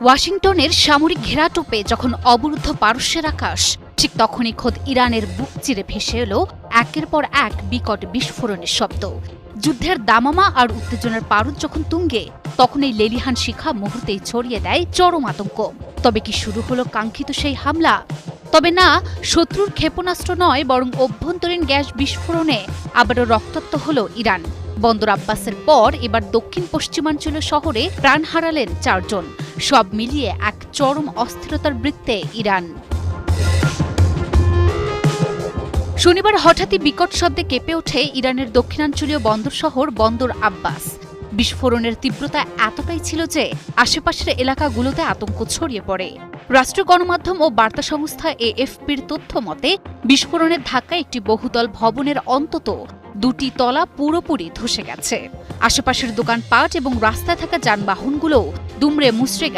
ওয়াশিংটনের সামরিক ঘেরাটোপে যখন অবরুদ্ধ পারস্যের আকাশ, ঠিক তখনই খোদ ইরানের বুক চিরে ভেসে এলো একের পর এক বিকট বিস্ফোরণের শব্দ। যুদ্ধের দামামা আর উত্তেজনার পারদ যখন তুঙ্গে, তখন এই লেলিহান শিখা মুহূর্তেই ছড়িয়ে দেয় চরম আতঙ্ক। তবে কি শুরু হলো কাঙ্ক্ষিত সেই হামলা? তবে না, শত্রুর ক্ষেপণাস্ত্র নয়, বরং অভ্যন্তরীণ গ্যাস বিস্ফোরণে আবারও রক্তাক্ত হলো ইরান। বন্দর আব্বাসের পর এবার দক্ষিণ পশ্চিমাঞ্চলীয় শহরে প্রাণ হারালেন 4 জন। সব মিলিয়ে এক চরম অস্থিরতার বৃত্তে ইরান। শনিবার হঠাৎই বিকট শব্দে কেঁপে ওঠে ইরানের দক্ষিণাঞ্চলীয় বন্দর শহর বন্দর আব্বাস। বিস্ফোরণের তীব্রতা এতটাই ছিল যে আশেপাশের এলাকাগুলোতে আতঙ্ক ছড়িয়ে পড়ে। রাষ্ট্রীয় গণমাধ্যম ও বার্তা সংস্থা এএফপির তথ্য মতে, বিস্ফোরণের ধাক্কায় একটি বহুতল ভবনের অন্তত 2টি তলা পুরোপুরি ধসে গেছে। আশেপাশের দোকানপাট এবং রাস্তায় থাকা যানবাহনগুলোও দুমড়ে মুচড়ে গেছে।